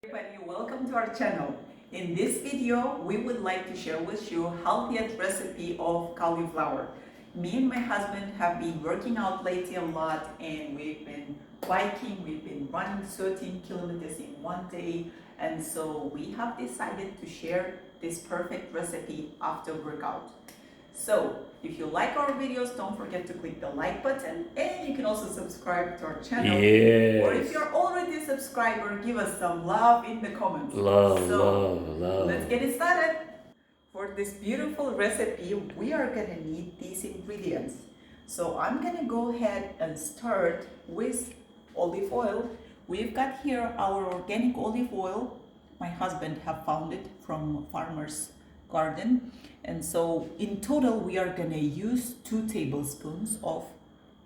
Everybody, welcome to our channel. In this video, we would like to share with you healthiest recipe of cauliflower. Me and my husband have been working out lately a lot, and we've been biking, we've been running 13 kilometers in one day, and so we have decided to share this perfect recipe after workout. So, if you like our videos, don't forget to click the like button, and you can also subscribe to our channel. Or if Yes. you're already a subscriber, give us some love in the comments. Love. Let's get it started. For this beautiful recipe, we are gonna need these ingredients. So I'm gonna go ahead and start with olive oil. We've got here our organic olive oil. My husband have found it from farmer's garden. And so in total, we are gonna use 2 tablespoons of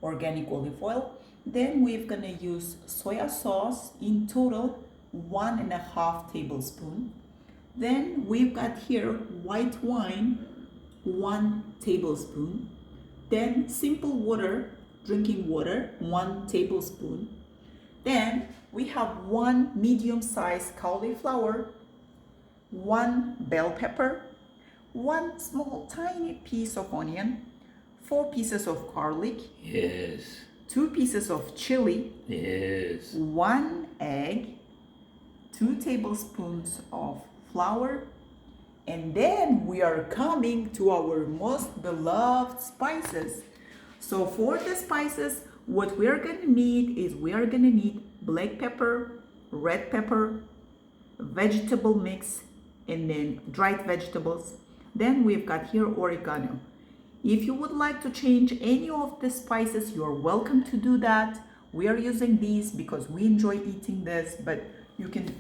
organic olive oil. Then we're gonna use soya sauce, in total 1.5 tablespoon. Then we've got here white wine, 1 tablespoon. Then simple water, drinking water, 1 tablespoon. Then we have 1 medium-sized cauliflower, 1 bell pepper, 1 small tiny piece of onion, 4 pieces of garlic, Yes. 2 pieces of chili, Yes. 1 egg, 2 tablespoons of flour, and then we are coming to our most beloved spices. So for the spices, what we are gonna need is we are gonna need black pepper, red pepper, vegetable mix, and then dried vegetables. Then we've got here oregano. If you would like to change any of the spices, you're welcome to do that. We are using these because we enjoy eating this, but you can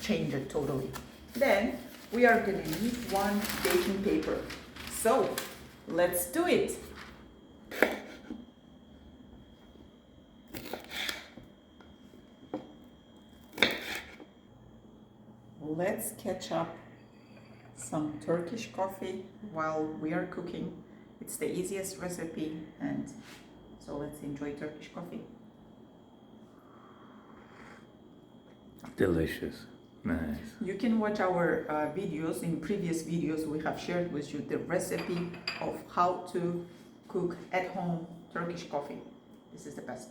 change it totally. Then we are gonna need 1 baking paper. So let's do it. Let's catch up some Turkish coffee while we are cooking. It's the easiest recipe, and so let's enjoy Turkish coffee. Delicious. Nice. You can watch our videos. In previous videos, we have shared with you the recipe of how to cook at home Turkish coffee. This is the best.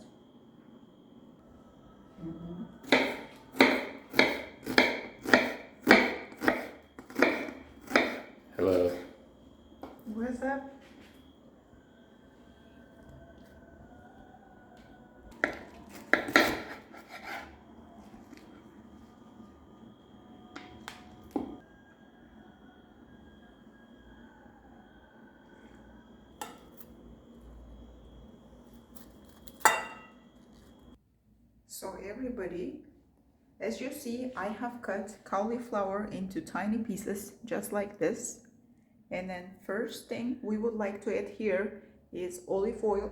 Hello. What's up? So everybody, as you see, I have cut cauliflower into tiny pieces just like this. And then first thing we would like to add here is olive oil.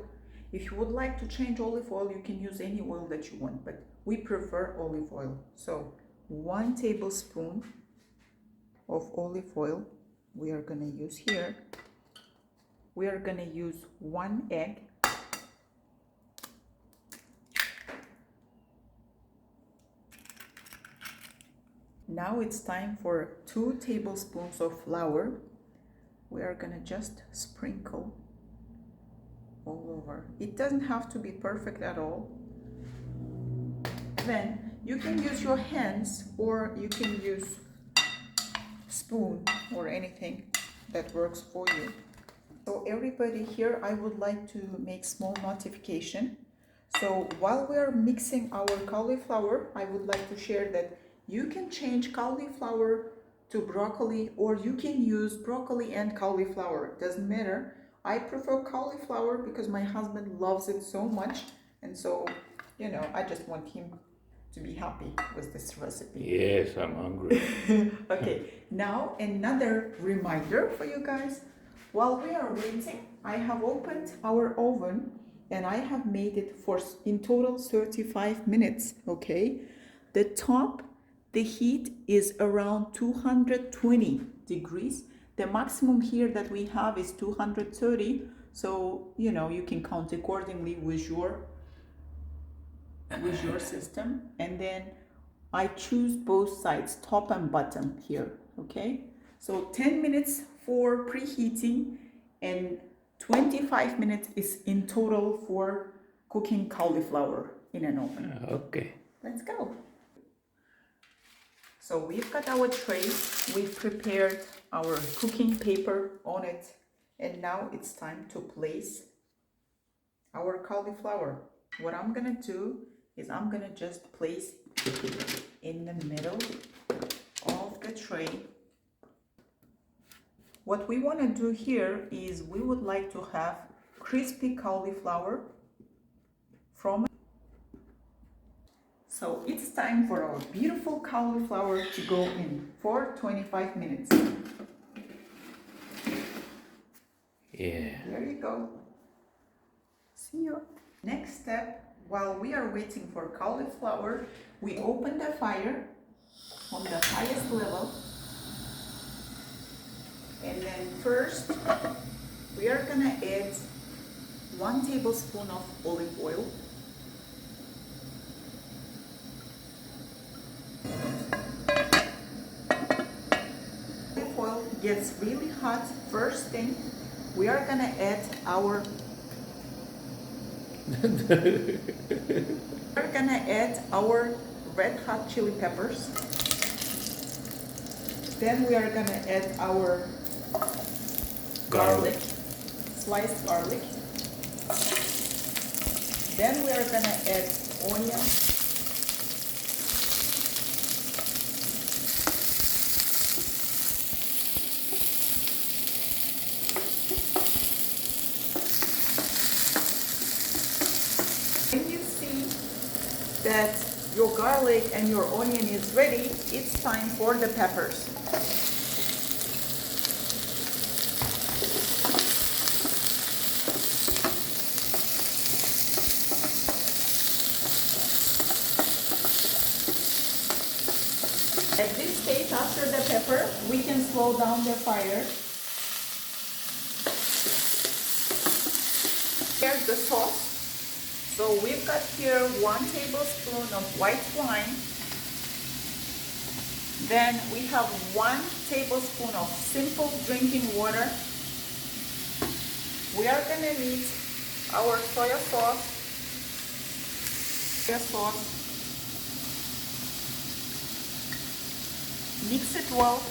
If you would like to change olive oil, you can use any oil that you want, but we prefer olive oil. So 1 tablespoon of olive oil we are gonna use here. We are gonna use 1 egg. Now it's time for 2 tablespoons of flour. We are gonna just sprinkle all over. It doesn't have to be perfect at all. Then you can use your hands, or you can use spoon or anything that works for you. So everybody here, I would like to make small notification. So while we are mixing our cauliflower, I would like to share that you can change cauliflower to broccoli, or you can use broccoli and cauliflower. Doesn't matter. I prefer cauliflower because my husband loves it so much, and so, you know, I just want him to be happy with this recipe. Yes, I'm hungry. Okay, now another reminder for you guys. While we are waiting, I have opened our oven and I have made it for in total 35 minutes, okay? The top, the heat is around 220 degrees. The maximum here that we have is 230. So, you know, you can count accordingly with your system. And then I choose both sides, top and bottom here, okay? So 10 minutes for preheating and 25 minutes is in total for cooking cauliflower in an oven. Okay. Let's go. So we've got our tray, we've prepared our cooking paper on it, and now it's time to place our cauliflower. What I'm gonna do is I'm gonna just place in the middle of the tray. What we want to do here is we would like to have crispy cauliflower from. So it's time for our beautiful cauliflower to go in for 25 minutes. Yeah. There you go. See you. Next step, while we are waiting for cauliflower, we open the fire on the highest level. And then first, we are gonna add 1 tablespoon of olive oil. Olive oil gets really hot. First thing, we are gonna add our red hot chili peppers. Then we are gonna add our garlic, sliced garlic. Then we are gonna add onion. When you see that your garlic and your onion is ready, it's time for the peppers. At this stage, after the pepper, we can slow down the fire. Here's the sauce. So we've got here 1 tablespoon of white wine. Then we have 1 tablespoon of simple drinking water. We are gonna need our soy sauce. Mix it well.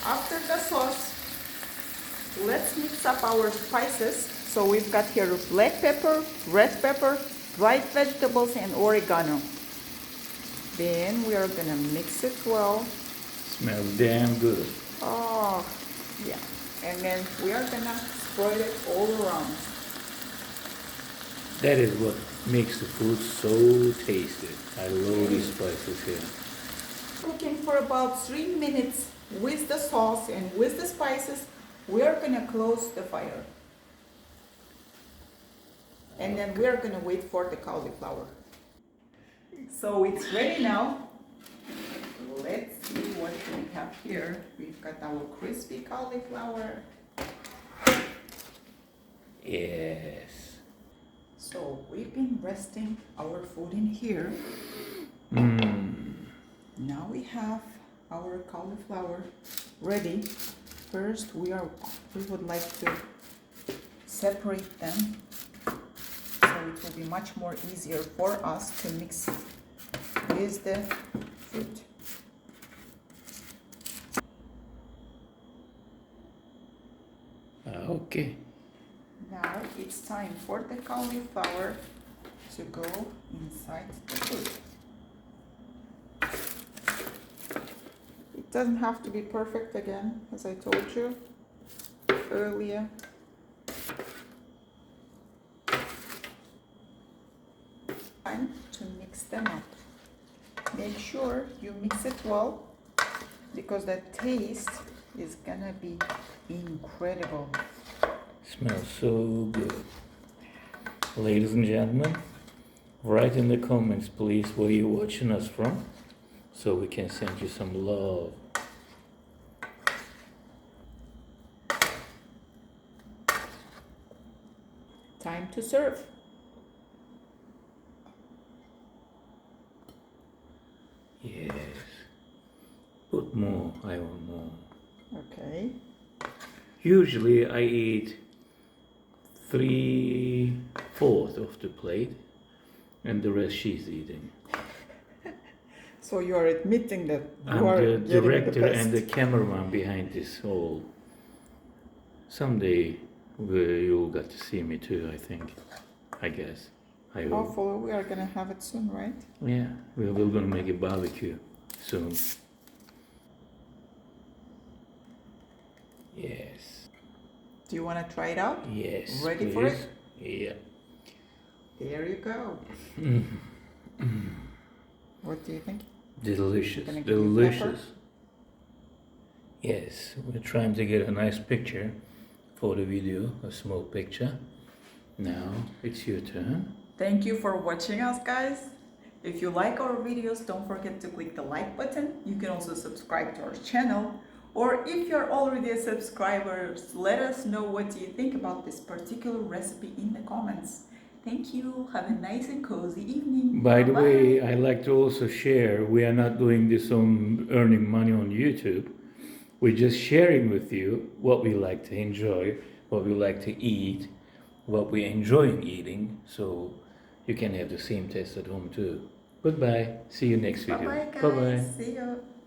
After the sauce, let's mix up our spices. So we've got here black pepper, red pepper, dried vegetables, and oregano. Then we are gonna mix it well. Smells damn good. Oh, yeah. And then we are gonna spread it all around. That is what makes the food so tasty. I love these spices here. Cooking for about 3 minutes with the sauce and with the spices. We are gonna close the fire. And then we are gonna wait for the cauliflower. So it's ready now. Let's see what we have here. We've got our crispy cauliflower. Yes. So we've been resting our food in here. Now we have our cauliflower ready. First, we would like to separate them, so it will be much more easier for us to mix with the fruit. Okay. Now it's time for the cauliflower to go inside the food. It doesn't have to be perfect again, as I told you earlier. Time to mix them up. Make sure you mix it well, because the taste is gonna be incredible. Smells so good. Ladies and gentlemen, write in the comments please where you're watching us from, so we can send you some love. Time to serve. Yes. Put more. I want more. Okay. Usually I eat 3/4 of the plate, and the rest she's eating. So you are admitting that you I'm are the getting director the best. and the cameraman behind this whole. Someday you'll get to see me too, I think. I guess. I hope. Hopefully we are gonna have it soon, right? Yeah, we're gonna make a barbecue soon. Yes. Do you want to try it out? Yes. Ready please. for it? Yeah. There you go. What do you think? Delicious. Gonna give you Delicious. Yes, we're trying to get a nice picture for the video, a small picture. Now it's your turn. Thank you for watching us, guys. If you like our videos, don't forget to click the like button. You can also subscribe to our channel. Or if you're already a subscriber, let us know what you think about this particular recipe in the comments. Thank you. Have a nice and cozy evening. By the Bye-bye. way, I like to also share, we are not doing this on earning money on YouTube. We're just sharing with you what we like to enjoy, what we like to eat, what we're enjoying eating, so you can have the same taste at home too. Goodbye. See you next video. Bye-bye, guys. Bye-bye. See you.